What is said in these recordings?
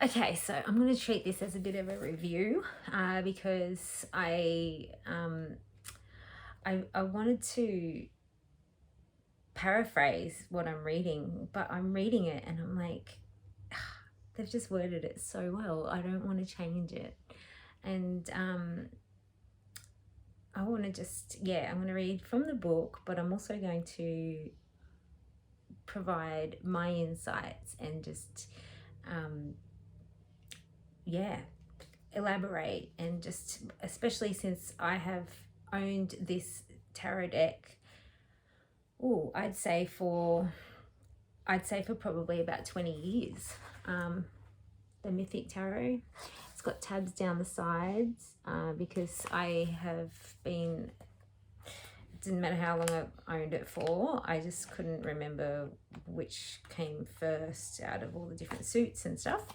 Okay, so I'm going to treat this as a bit of a review because I wanted to paraphrase what I'm reading, but I'm reading it and I'm like, they've just worded it so well. I don't want to change it. And I want to just, yeah, I'm going to read from the book, but I'm also going to provide my insights and just, um, yeah, elaborate, and just especially since I have owned this tarot deck, oh, I'd say for probably about 20 years. The Mythic Tarot. It's got tabs down the sides because I have been, it didn't matter how long I owned it for, I just couldn't remember which came first out of all the different suits and stuff.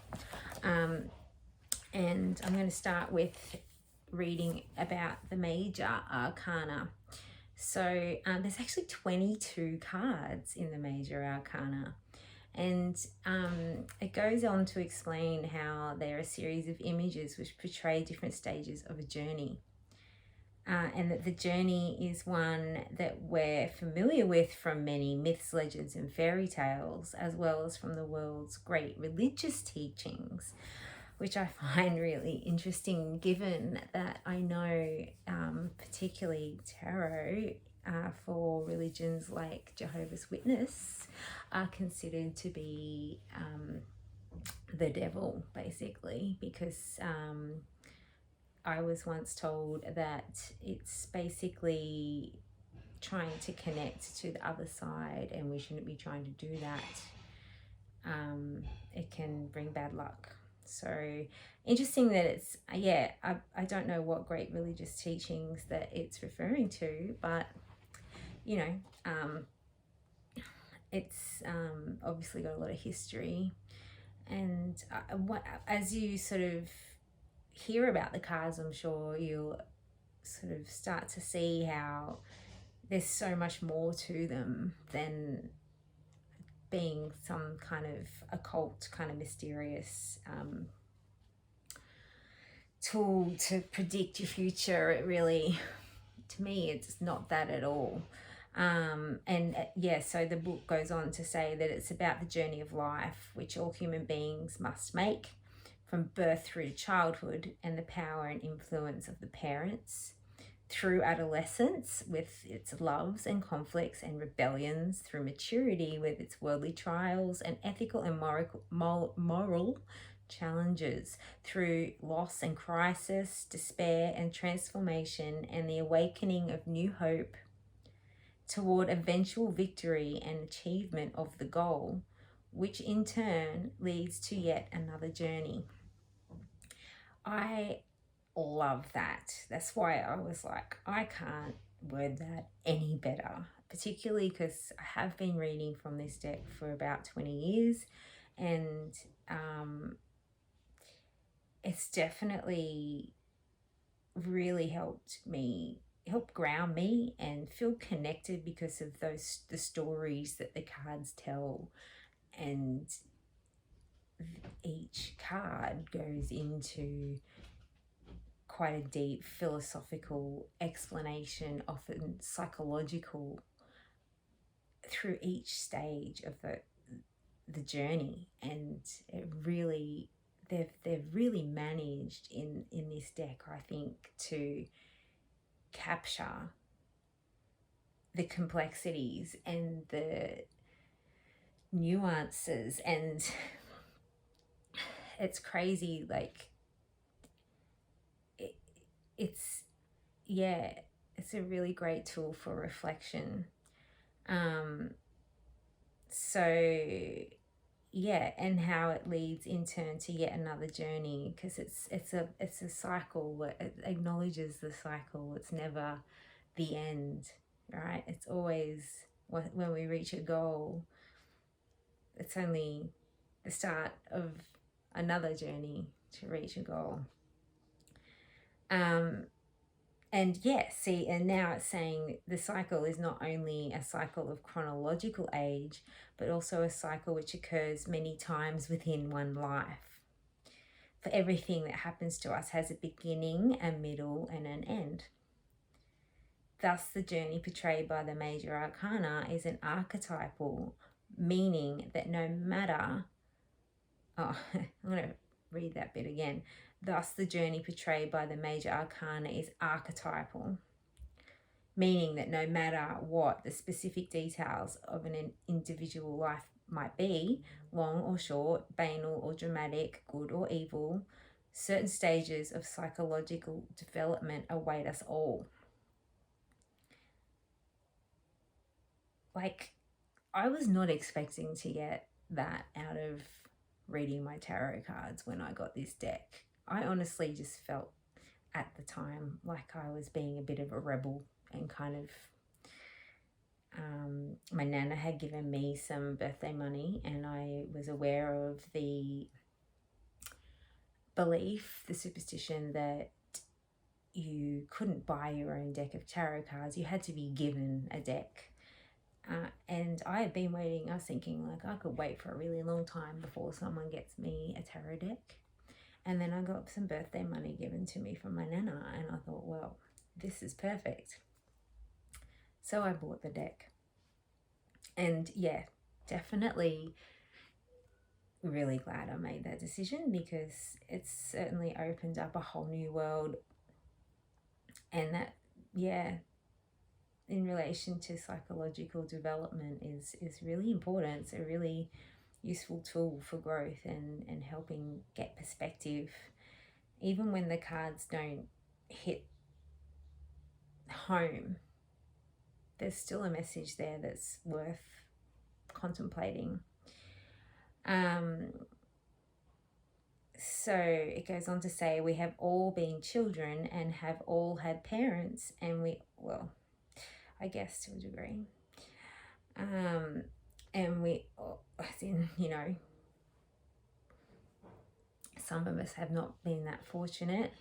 And I'm going to start with reading about the major arcana. So there's actually 22 cards in the major arcana. And it goes on to explain how there are a series of images which portray different stages of a journey. And that the journey is one that we're familiar with from many myths, legends, and fairy tales, as well as from the world's great religious teachings, which I find really interesting given that I know particularly tarot for religions like Jehovah's Witness are considered to be the devil, basically, because I was once told that it's basically trying to connect to the other side, and we shouldn't be trying to do that. It can bring bad luck. So interesting that it's, yeah, I don't know what great religious teachings that it's referring to, but you know, it's obviously got a lot of history. And as you sort of hear about the cards, I'm sure you'll sort of start to see how there's so much more to them than being some kind of occult, kind of mysterious tool to predict your future. It really, to me, it's not that at all. So the book goes on to say that it's about the journey of life which all human beings must make from birth through to childhood, and the power and influence of the parents through adolescence with its loves and conflicts and rebellions, through maturity with its worldly trials and ethical and moral challenges, through loss and crisis, despair and transformation, and the awakening of new hope toward eventual victory and achievement of the goal, which in turn leads to yet another journey. I love that. That's why I was like, I can't word that any better, particularly because I have been reading from this deck for about 20 years, and it's definitely really help ground me and feel connected because of the stories that the cards tell. And each card goes into quite a deep philosophical explanation, often psychological, through each stage of the journey. And it really, they've really managed in this deck, I think, to capture the complexities and the nuances. And it's crazy, like it's, yeah, it's a really great tool for reflection. So yeah, and how it leads in turn to yet another journey, because it's a cycle. It acknowledges the cycle. It's never the end, right? It's always, when we reach a goal, it's only the start of another journey to reach a goal. And yes, see, and now it's saying the cycle is not only a cycle of chronological age, but also a cycle which occurs many times within one life. for everything that happens to us has a beginning, a middle, and an end. Thus, the journey portrayed by the major arcana is an archetypal, meaning that no matter... Oh, I'm going to read that bit again. Thus, the journey portrayed by the major arcana is archetypal, meaning that no matter what the specific details of an individual life might be, long or short, banal or dramatic, good or evil, certain stages of psychological development await us all. Like, I was not expecting to get that out of reading my tarot cards when I got this deck. I honestly just felt at the time like I was being a bit of a rebel and kind of... my nana had given me some birthday money, and I was aware of the belief, the superstition that you couldn't buy your own deck of tarot cards. You had to be given a deck. And I had been waiting. I was thinking, like, I could wait for a really long time before someone gets me a tarot deck. And then I got some birthday money given to me from my nana, and I thought, well, this is perfect. So I bought the deck. And yeah, definitely really glad I made that decision, because it's certainly opened up a whole new world. And that, yeah, in relation to psychological development is really important. It's a really useful tool for growth and helping get perspective. Even when the cards don't hit home, there's still a message there that's worth contemplating. So it goes on to say, we have all been children and have all had parents, and well, I guess to a degree. And we, as in, some of us have not been that fortunate,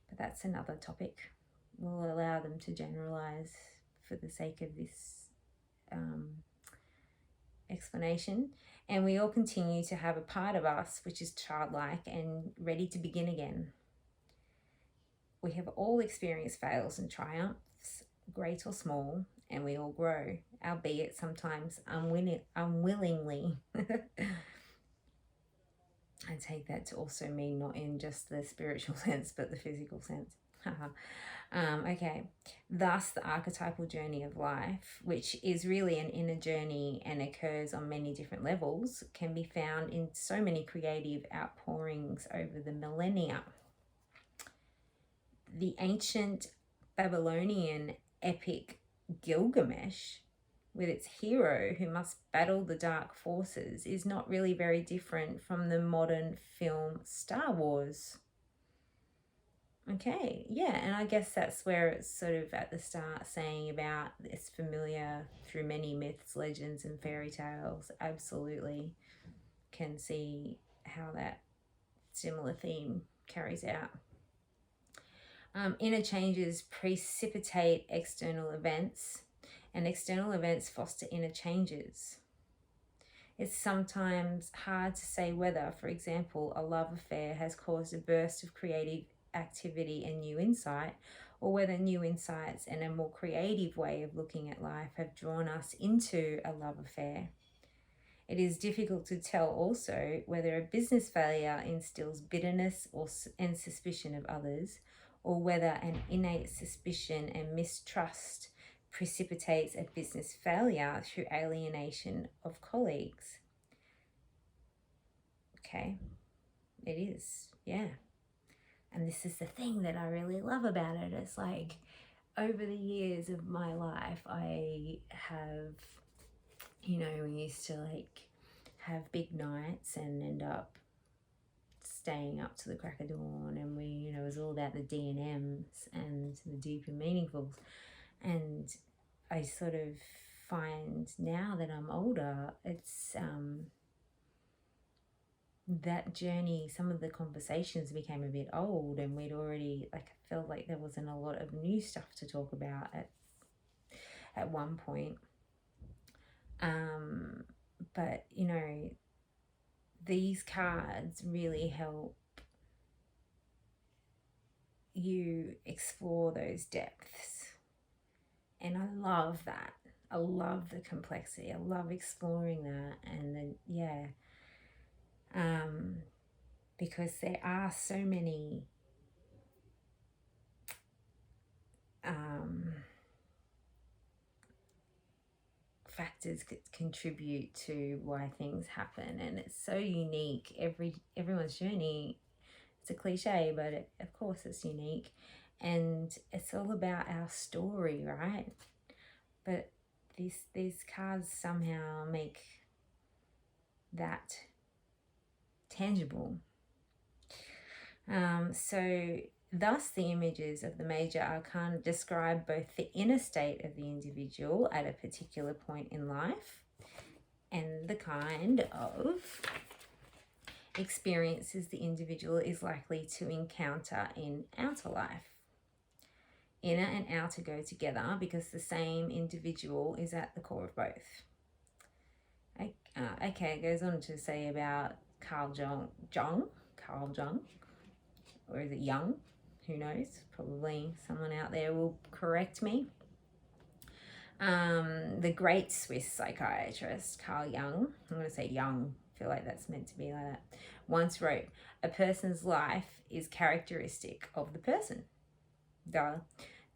but that's another topic. We'll allow them to generalize for the sake of this explanation. And we all continue to have a part of us which is childlike and ready to begin again. We have all experienced fails and triumphs, great or small, and we all grow, albeit sometimes unwillingly. I take that to also mean not in just the spiritual sense, but the physical sense. Okay. Thus, the archetypal journey of life, which is really an inner journey and occurs on many different levels, can be found in so many creative outpourings over the millennia. The ancient Babylonian epic Gilgamesh, with its hero who must battle the dark forces, is not really very different from the modern film Star Wars. Okay, yeah, and I guess that's where it's sort of at the start saying about it's familiar through many myths, legends, and fairy tales. Absolutely can see how that similar theme carries out. Inner changes precipitate external events, and external events foster inner changes. It's sometimes hard to say whether, for example, a love affair has caused a burst of creative activity and new insight, or whether new insights and a more creative way of looking at life have drawn us into a love affair. It is difficult to tell also whether a business failure instills bitterness and suspicion of others, or whether an innate suspicion and mistrust precipitates a business failure through alienation of colleagues. Okay, it is, yeah. And this is the thing that I really love about it. It's like, over the years of my life, I have, we used to like have big nights and end up staying up to the crack of dawn, and we, it was all about the D&Ms and the deep and meaningfuls. And I sort of find now that I'm older, it's that journey, some of the conversations became a bit old, and we'd already, like, I felt like there wasn't a lot of new stuff to talk about at one point. But these cards really help you explore those depths. And I love that. I love the complexity. I love exploring that. And then, yeah, because there are so many factors that contribute to why things happen, and it's so unique. Everyone's journey, it's a cliche, but of course it's unique, and it's all about our story, right? But these cards somehow make that tangible. So thus the images of the major arcana describe both the inner state of the individual at a particular point in life and the kind of experiences the individual is likely to encounter in outer life. Inner and outer go together because the same individual is at the core of both. Okay, it goes on to say about Carl Jung, or is it Jung? Who knows? Probably someone out there will correct me. The great Swiss psychiatrist Carl Jung, I'm going to say Jung, I feel like that's meant to be like that, once wrote, "A person's life is characteristic of the person." Duh.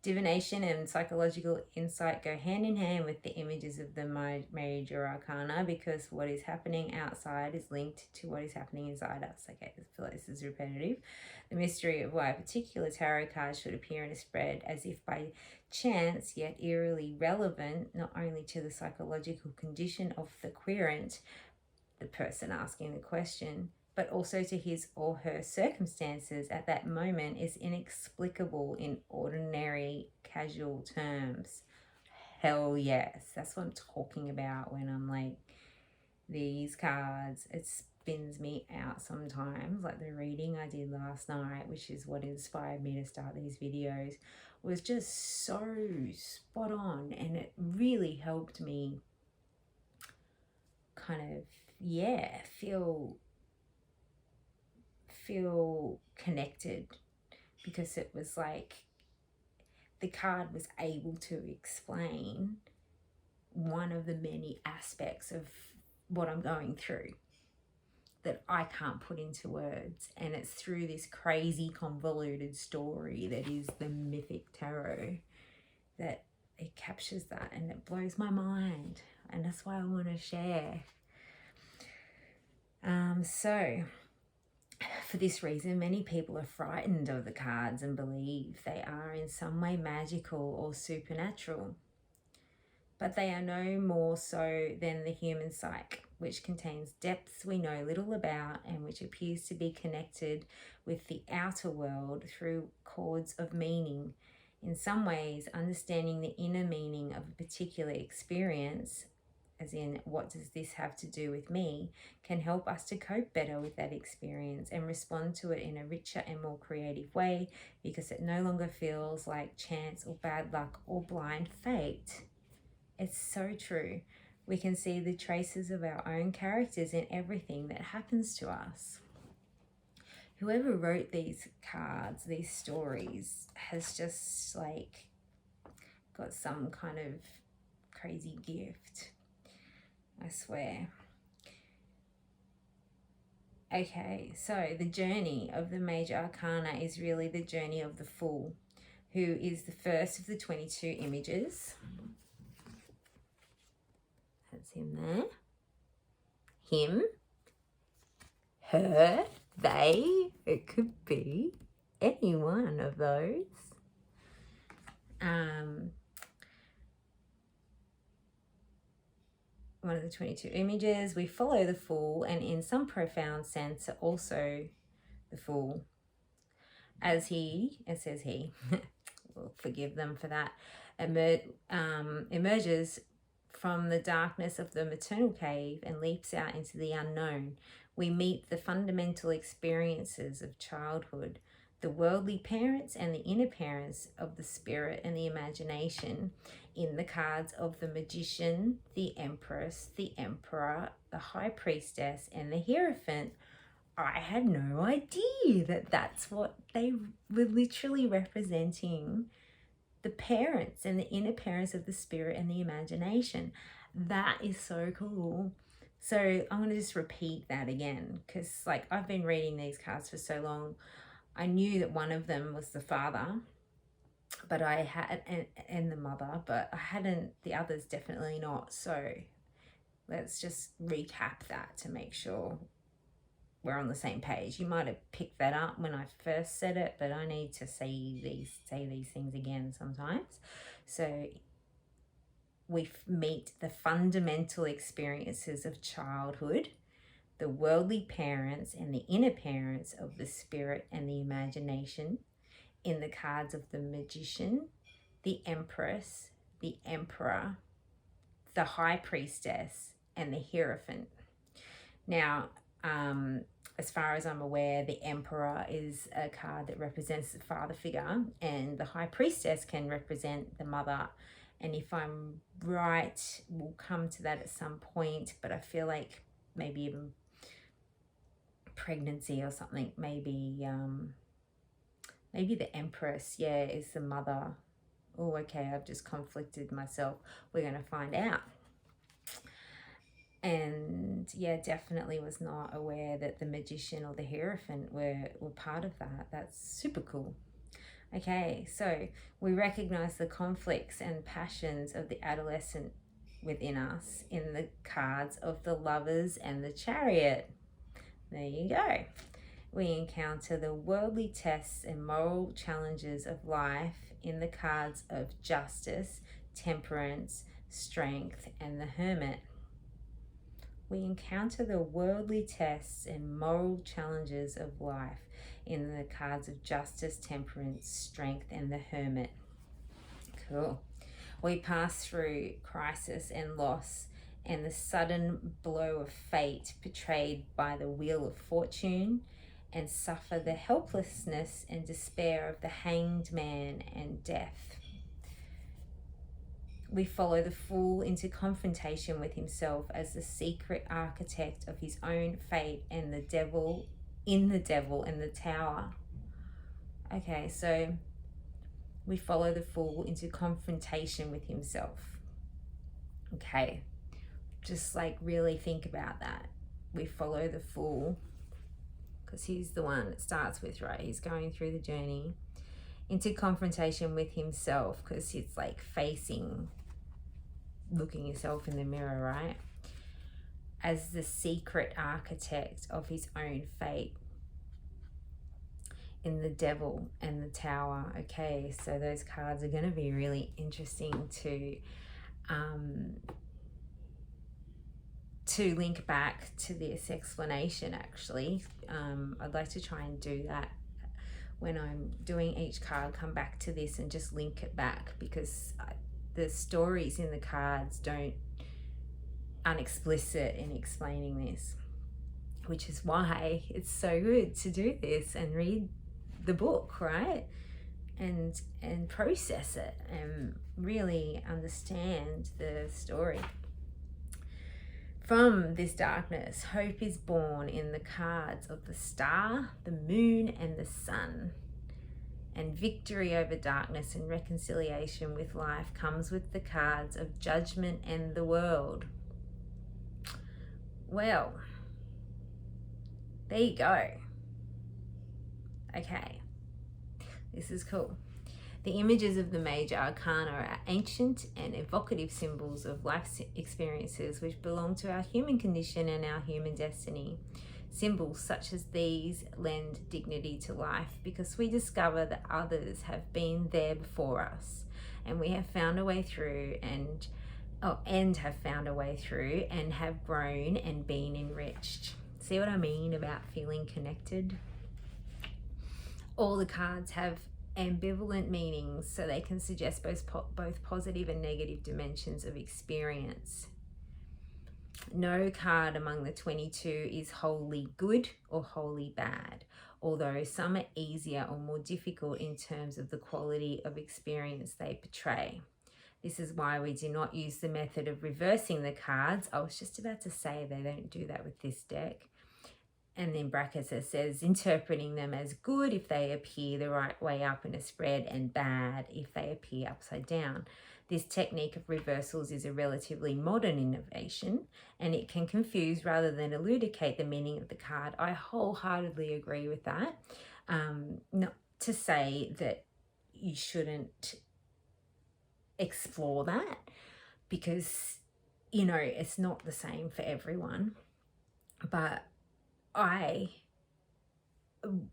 Divination and psychological insight go hand in hand with the images of the major arcana because what is happening outside is linked to what is happening inside us. Okay, I feel like this is repetitive. The mystery of why a particular tarot card should appear in a spread as if by chance, yet eerily relevant, not only to the psychological condition of the querent, the person asking the question, but also to his or her circumstances at that moment, is inexplicable in ordinary casual terms. Hell yes, that's what I'm talking about when I'm like, these cards, it spins me out sometimes. Like the reading I did last night, which is what inspired me to start these videos, was just so spot on, and it really helped me kind of, yeah, feel connected, because it was like the card was able to explain one of the many aspects of what I'm going through that I can't put into words, and it's through this crazy convoluted story that is the Mythic Tarot that it captures that, and it blows my mind, and that's why I want to share. So for this reason, many people are frightened of the cards and believe they are in some way magical or supernatural. But they are no more so than the human psyche, which contains depths we know little about and which appears to be connected with the outer world through cords of meaning. In some ways, understanding the inner meaning of a particular experience, as in, what does this have to do with me, can help us to cope better with that experience and respond to it in a richer and more creative way, because it no longer feels like chance or bad luck or blind fate. It's so true. We can see the traces of our own characters in everything that happens to us. Whoever wrote these cards, these stories, has just like got some kind of crazy gift, I swear. Okay, so the journey of the major arcana is really the journey of the Fool, who is the first of the 22 images. That's him there. Him, her, they, it could be any one of those. One of the 22 images, we follow the Fool, and in some profound sense also the Fool, as he, it says he, we'll forgive them for that, emerges from the darkness of the maternal cave and leaps out into the unknown. We meet the fundamental experiences of childhood, the worldly parents and the inner parents of the spirit and the imagination in the cards of the Magician, the Empress, the Emperor, the High Priestess, and the Hierophant, I had no idea that that's what they were literally representing, the parents and the inner parents of the spirit and the imagination. That is so cool. So I'm going to just repeat that again, because like I've been reading these cards for so long. I knew that one of them was the father, but I had, and the mother, but I hadn't, the others definitely not. So let's just recap that to make sure we're on the same page. You might have picked that up when I first said it, but I need to say these things again sometimes. So we meet the fundamental experiences of childhood, the worldly parents and the inner parents of the spirit and the imagination in the cards of the Magician, the Empress, the Emperor, the High Priestess, and the Hierophant. Now, as far as I'm aware, the Emperor is a card that represents the father figure, and the High Priestess can represent the mother. And if I'm right, we'll come to that at some point, but I feel like maybe even pregnancy or something, maybe the Empress, yeah, is the mother. Oh, okay, I've just conflicted myself. We're going to find out. And yeah, definitely was not aware that the Magician or the Hierophant were part of that. That's super cool. Okay, so we recognize the conflicts and passions of the adolescent within us in the cards of the Lovers and the Chariot. There you go. We encounter the worldly tests and moral challenges of life in the cards of Justice, Temperance, Strength, and the Hermit. We encounter the worldly tests and moral challenges of life in the cards of Justice, Temperance, Strength, and the Hermit. Cool. We pass through crisis and loss and the sudden blow of fate portrayed by the Wheel of Fortune, and suffer the helplessness and despair of the Hanged Man and death. We follow the Fool into confrontation with himself as the secret architect of his own fate, and the Devil in the Devil and the Tower. Okay, so we follow the Fool into confrontation with himself. Okay, just like really think about that. We follow the Fool because he's the one it starts with, right? He's going through the journey into confrontation with himself because it's like looking yourself in the mirror, right? As the secret architect of his own fate in the Devil and the Tower. Okay, so those cards are going to be really interesting to link back to this explanation, actually. I'd like to try and do that when I'm doing each card, come back to this and just link it back, because the stories in the cards aren't explicit in explaining this, which is why it's so good to do this and read the book, right? And process it and really understand the story. From this darkness, hope is born in the cards of the Star, the Moon, and the Sun. And victory over darkness and reconciliation with life comes with the cards of Judgment and the World. Well, there you go. Okay, this is cool. The images of the major arcana are ancient and evocative symbols of life's experiences which belong to our human condition and our human destiny. Symbols such as these lend dignity to life because we discover that others have been there before us, and we have found a way through and have grown and been enriched. See what I mean about feeling connected? All the cards have ambivalent meanings, so they can suggest both positive and negative dimensions of experience. No card among the 22 is wholly good or wholly bad, although some are easier or more difficult in terms of the quality of experience they portray. This is why we do not use the method of reversing the cards. I was just about to say they don't do that with this deck. and in brackets it says interpreting them as good if they appear the right way up in a spread and bad if they appear upside down. This technique of reversals is a relatively modern innovation, and it can confuse rather than elucidate the meaning of the card. I wholeheartedly agree with that. Not to say that you shouldn't explore that, because, you know, it's not the same for everyone. But I,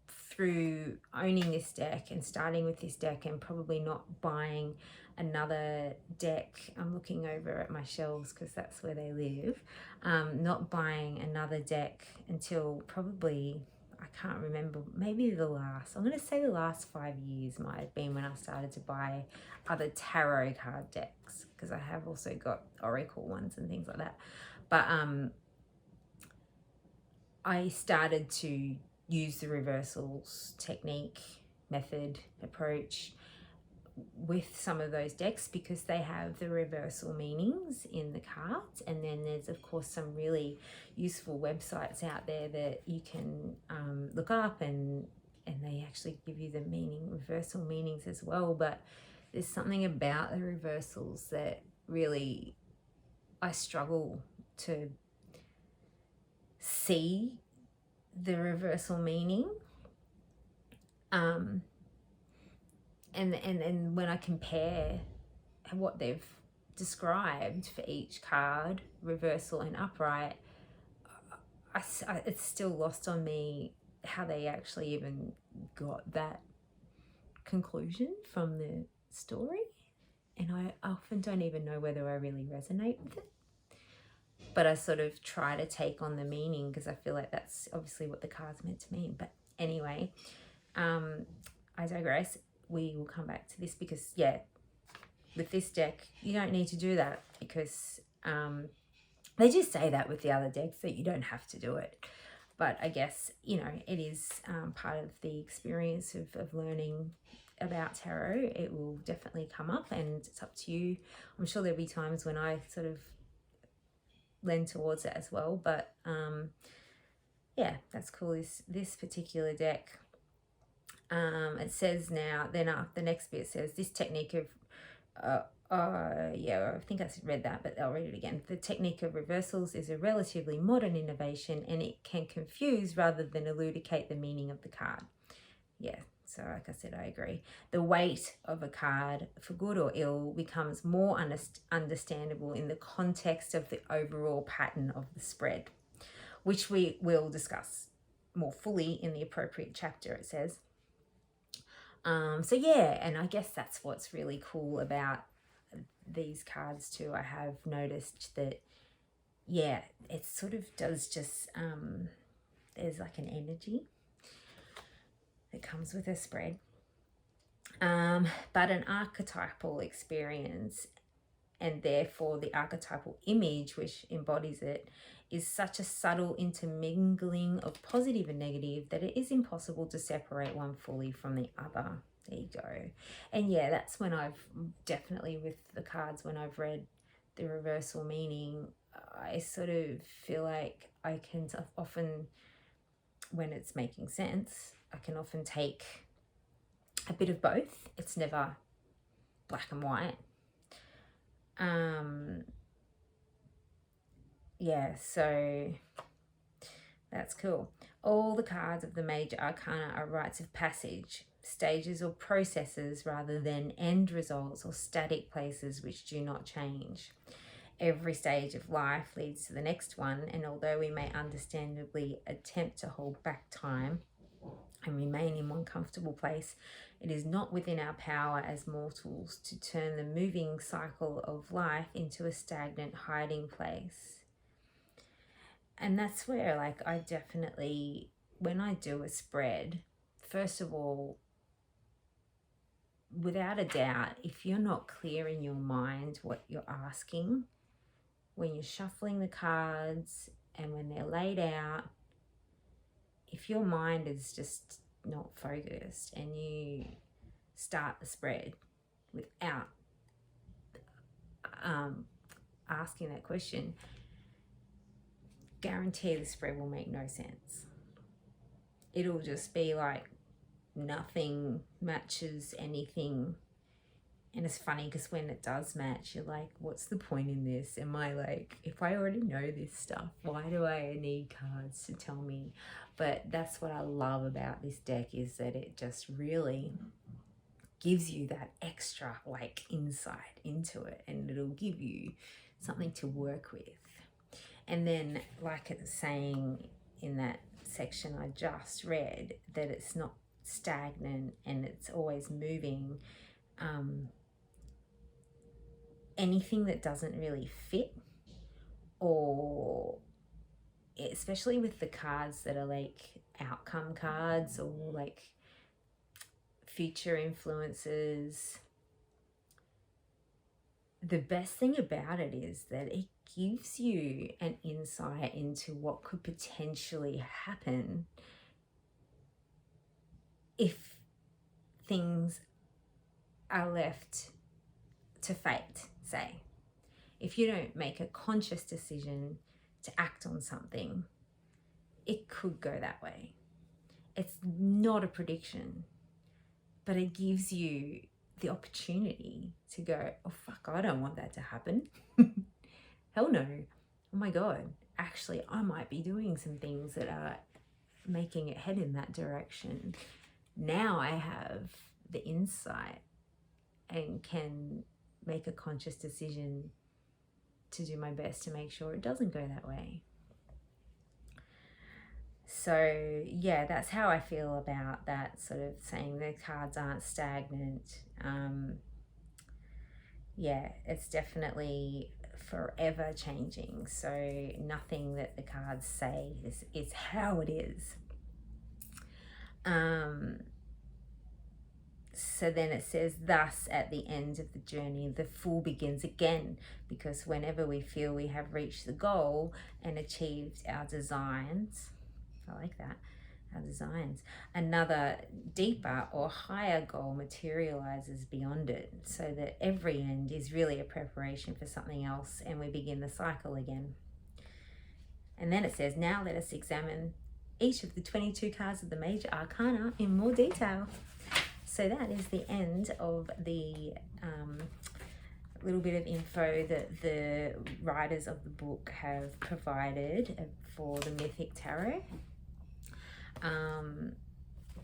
through owning this deck and starting with this deck and probably not buying another deck, I'm looking over at my shelves because that's where they live, not buying another deck until probably, I can't remember, maybe the last, I'm going to say the last 5 years might have been when I started to buy other tarot card decks, because I have also got oracle ones and things like that. But I started to use the reversals technique, method, approach with some of those decks because they have the reversal meanings in the cards. And then there's, of course, some really useful websites out there that you can look up, and they actually give you the reversal meanings as well. But there's something about the reversals that really I struggle to see the reversal meaning, and when I compare what they've described for each card, reversal and upright, it's still lost on me how they actually even got that conclusion from the story, and I often don't even know whether I really resonate with it. But I sort of try to take on the meaning because I feel like that's obviously what the card's meant to mean. But anyway, I digress. We will come back to this because, yeah, with this deck, you don't need to do that because they just say that with the other decks that you don't have to do it. But I guess, you know, it is part of the experience of learning about tarot. It will definitely come up and it's up to you. I'm sure there'll be times when I sort of lend towards it as well, but yeah, that's cool. This particular deck, it says now, then the next bit says this technique of yeah, I think I read that, but I'll read it again. The technique of reversals is a relatively modern innovation, and it can confuse rather than elucidate the meaning of the card. Yeah, so like I said, I agree. The weight of a card, for good or ill, becomes more understandable in the context of the overall pattern of the spread, which we will discuss more fully in the appropriate chapter, it says. So yeah, and I guess that's what's really cool about these cards too. I have noticed that, yeah, it sort of does just, there's like an energy that comes with a spread, but an archetypal experience, and therefore the archetypal image which embodies it, is such a subtle intermingling of positive and negative that it is impossible to separate one fully from the other. There you go. And yeah, that's when I've definitely, with the cards, when I've read the reversal meaning, I sort of feel like I can often, when it's making sense, I can often take a bit of both. It's never black and white. Yeah, so that's cool. All the cards of the major arcana are rites of passage, stages or processes rather than end results or static places which do not change. Every stage of life leads to the next one, and although we may understandably attempt to hold back time and remain in one comfortable place, it is not within our power as mortals to turn the moving cycle of life into a stagnant hiding place. And that's where, like, I definitely, when I do a spread, first of all, without a doubt, if you're not clear in your mind what you're asking, when you're shuffling the cards and when they're laid out, if your mind is just not focused and you start the spread without asking that question, guarantee the spread will make no sense. it'll just be like nothing matches anything. And it's funny because when it does match, you're like, what's the point in this? Am I like, if I already know this stuff, why do I need cards to tell me? But that's what I love about this deck, is that it just really gives you that extra like insight into it, and it'll give you something to work with. And then, like it's saying in that section I just read, that it's not stagnant and it's always moving. Anything that doesn't really fit, or especially with the cards that are like outcome cards or like future influences, the best thing about it is that it gives you an insight into what could potentially happen if things are left to fate. Say, if you don't make a conscious decision to act on something, it could go that way. It's not a prediction, but it gives you the opportunity to go, oh fuck, I don't want that to happen. Hell no. Oh my God, actually I might be doing some things that are making it head in that direction. Now I have the insight and can make a conscious decision to do my best to make sure it doesn't go that way. So yeah, that's how I feel about that, sort of saying the cards aren't stagnant. Yeah, it's definitely forever changing. So nothing that the cards say is how it is. So then it says, thus at the end of the journey, the Fool begins again, because whenever we feel we have reached the goal and achieved our designs, I like that, our designs, another deeper or higher goal materializes beyond it, so that every end is really a preparation for something else, and we begin the cycle again. And then it says, now let us examine each of the 22 cards of the major arcana in more detail. So that is the end of the little bit of info that the writers of the book have provided for the Mythic Tarot.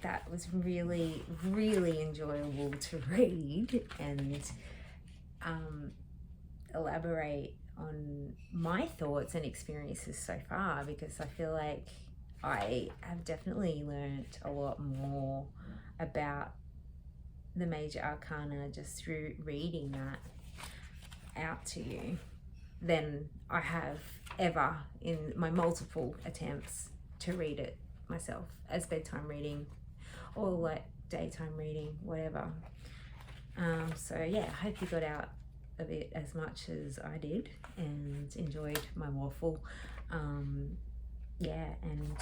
That was really, really enjoyable to read and elaborate on my thoughts and experiences so far, because I feel like I have definitely learned a lot more about the major arcana just through reading that out to you than I have ever in my multiple attempts to read it myself as bedtime reading or like daytime reading, whatever. So yeah, I hope you got out of it as much as I did and enjoyed my waffle. Yeah, and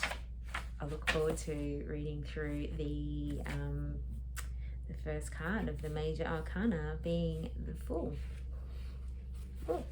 I look forward to reading through the first card of the major arcana, being the Fool. Cool.